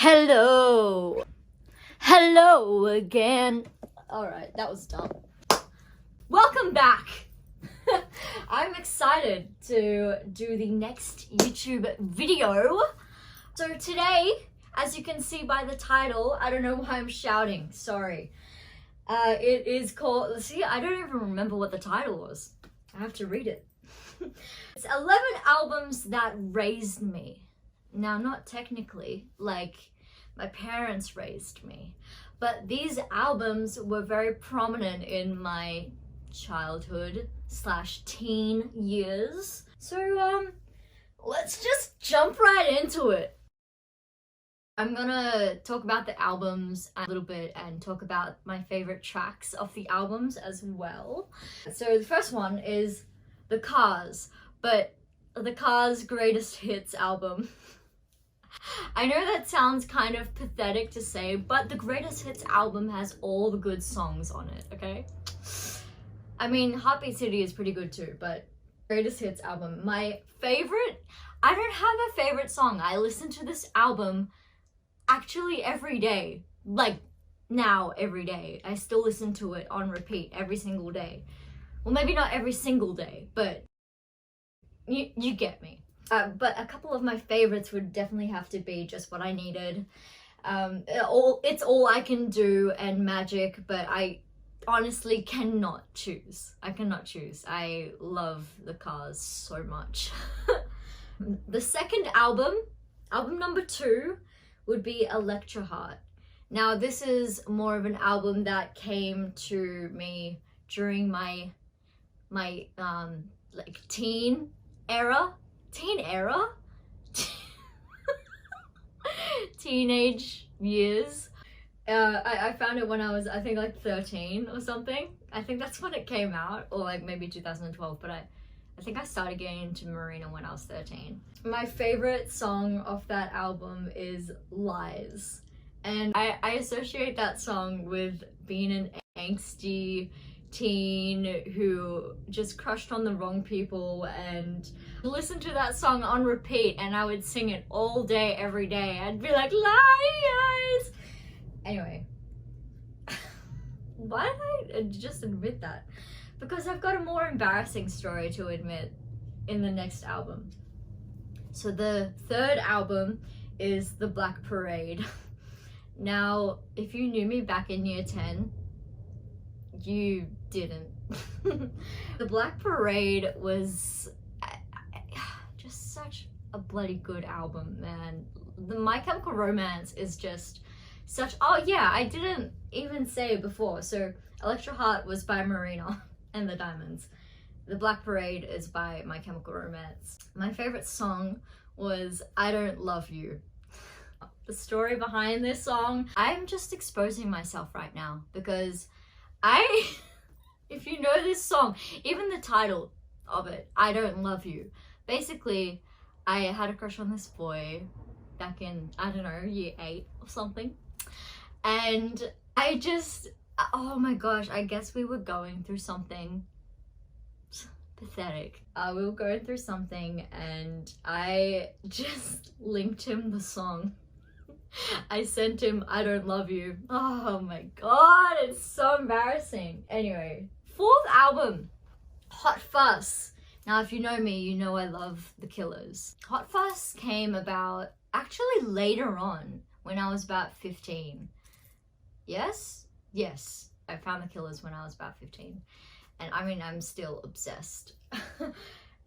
Hello. Hello again. Alright, that was dumb. Welcome back. I'm excited to do the next YouTube video. So today, as you can see by the title, I don't know why I'm shouting, sorry. It is called, see, I don't even remember what the title was. I have to read it. It's 11 albums that raised me. Now, not technically, like my parents raised me, but these albums were very prominent in my childhood / teen years. So, let's just jump right into it. I'm gonna talk about the albums a little bit and talk about my favorite tracks of the albums as well. So the first one is The Cars, but The Cars Greatest Hits album. I know that sounds kind of pathetic to say, but the Greatest Hits album has all the good songs on it, okay? I mean, Heartbeat City is pretty good too, but Greatest Hits album. My favorite, I don't have a favorite song. I listen to this album actually every day. Like, now every day. I still listen to it on repeat every single day. Well, maybe not every single day, but you get me. But a couple of my favorites would definitely have to be Just What I Needed, It's All I Can Do, and Magic, but I honestly cannot choose. I cannot choose. I love The Cars so much. The second album number 2, would be Electra Heart. Now, this is more of an album that came to me during my like teen era, teenage years. I found it when I was, I think, like 13 or something. I think that's when it came out, or like maybe 2012, but I think I started getting into Marina when I was 13. My favorite song of that album is Lies, and I associate that song with being an angsty teen who just crushed on the wrong people and listened to that song on repeat, and I would sing it all day, every day. I'd be like, lies! Anyway, why did I just admit that? Because I've got a more embarrassing story to admit in the next album. So the third album is The Black Parade. Now, if you knew me back in year 10, you didn't. The Black Parade was just such a bloody good album, man. The My Chemical Romance is just such, oh yeah, I didn't even say before. So Electra Heart was by Marina and the Diamonds. The Black Parade is by My Chemical Romance. My favorite song was I Don't Love You. The story behind this song, I'm just exposing myself right now because if you know this song, even the title of it, I Don't Love You. Basically, I had a crush on this boy back in, I don't know, year 8 or something. And I just, oh my gosh, I guess we were going through something pathetic. We were going through something and I just linked him the song. I sent him I Don't Love You. Oh my god, it's so embarrassing. Anyway, fourth album, Hot Fuss. Now, if you know me, you know I love The Killers. Hot Fuss came about actually later on when I was about 15. Yes, I found The Killers when I was about 15. And I mean, I'm still obsessed.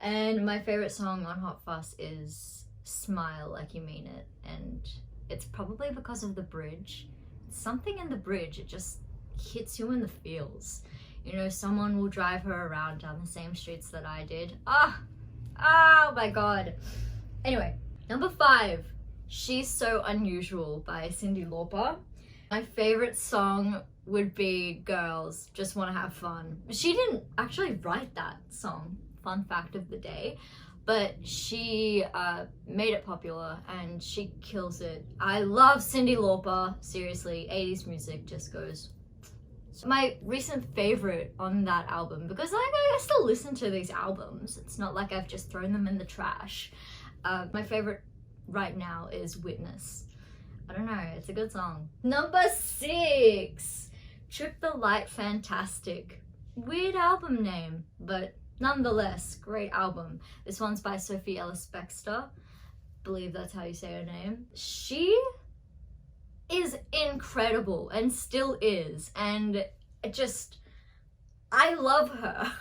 And my favorite song on Hot Fuss is Smile Like You Mean It. And it's probably because of the bridge. Something in the bridge, it just hits you in the feels. You know, someone will drive her around down the same streets that I did. Oh my god. Anyway, number 5, She's So Unusual by Cyndi Lauper. My favorite song would be Girls, Just Wanna Have Fun. She didn't actually write that song, fun fact of the day, but she made it popular and she kills it. I love Cyndi Lauper, seriously, 80s music just goes. So my recent favorite on that album, because like I still listen to these albums, it's not like I've just thrown them in the trash. My favorite right now is Witness. I don't know, it's a good song. Number 6, Trip the Light Fantastic. Weird album name, but nonetheless, great album. This one's by Sophie Ellis-Bextor. Believe that's how you say her name. She is incredible and still is, and I love her.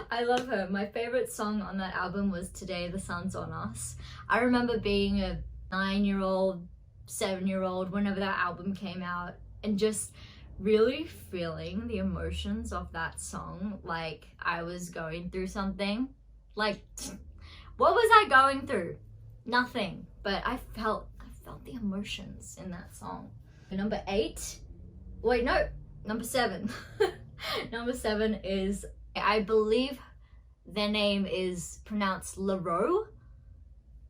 I love her. My favorite song on that album was Today the Sun's on Us. I remember being a 9-year-old, 7-year-old whenever that album came out and just really feeling the emotions of that song like I was going through something. Like, what was I going through? Nothing, but I felt the emotions in that song. Number 8, wait, no, number 7. Number 7 is, I believe their name is pronounced Leroux,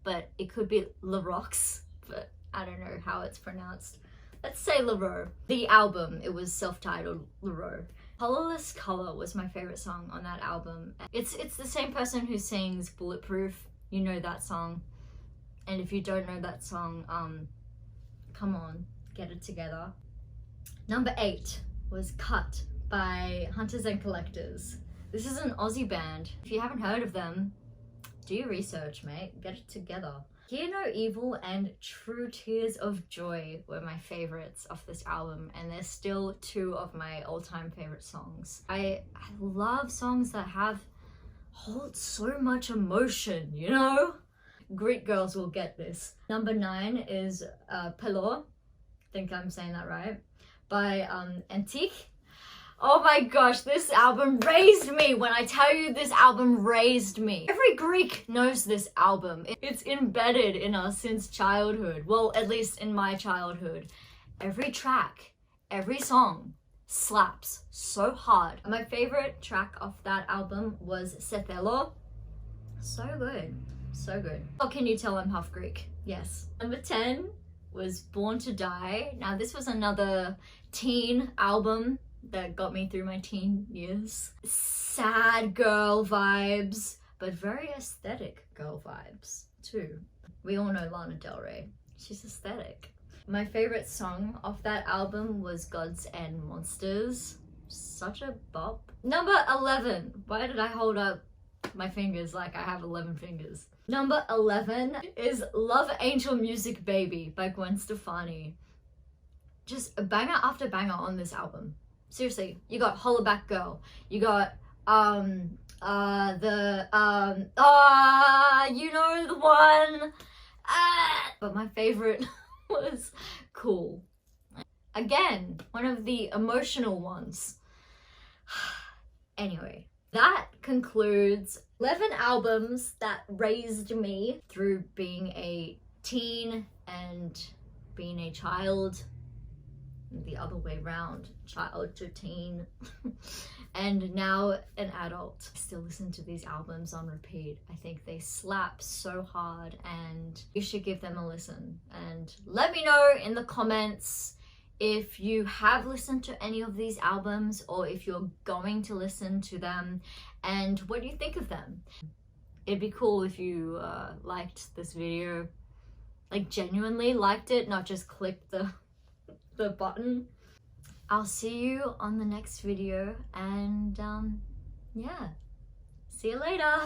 but it could be Lerox, but I don't know how it's pronounced. Let's say Leroux. The album, it was self-titled Leroux. Colorless Color was my favorite song on that album. It's the same person who sings Bulletproof. You know that song. And if you don't know that song, come on, get it together. Number 8 was Cut by Hunters and Collectors. This is an Aussie band. If you haven't heard of them, do your research, mate. Get it together. Hear No Evil and True Tears of Joy were my favorites of this album, and they're still 2 of my all-time favorite songs. I love songs that hold so much emotion, you know? Greek girls will get this. Number 9 is Pelor, I think I'm saying that right, by Antique. Oh my gosh, this album raised me. When I tell you this album raised me. Every Greek knows this album. It's embedded in us since childhood. Well, at least in my childhood. Every track, every song slaps so hard. My favorite track off that album was Sethelo. So good, so good. Oh, can you tell I'm half Greek? Yes. Number 10 was Born to Die. Now this was another teen album that got me through my teen years. Sad girl vibes, but very aesthetic girl vibes too. We all know Lana Del Rey. She's aesthetic. My favorite song off that album was Gods and Monsters. Such a bop. Number 11. Why did I hold up my fingers like I have 11 fingers? Number 11 is Love Angel Music Baby by Gwen Stefani. Just a banger after banger on this album. Seriously, you got Hollaback Girl, you got you know the one. But my favorite was Cool. Again, one of the emotional ones. Anyway, that concludes 11 albums that raised me through being a teen and being a child. The other way round, child to teen, and now an adult. I still listen to these albums on repeat. I think they slap so hard and you should give them a listen. And let me know in the comments if you have listened to any of these albums or if you're going to listen to them and what you think of them. It'd be cool if you liked this video, like genuinely liked it, not just clicked the button. I'll see you on the next video, and yeah, see you later.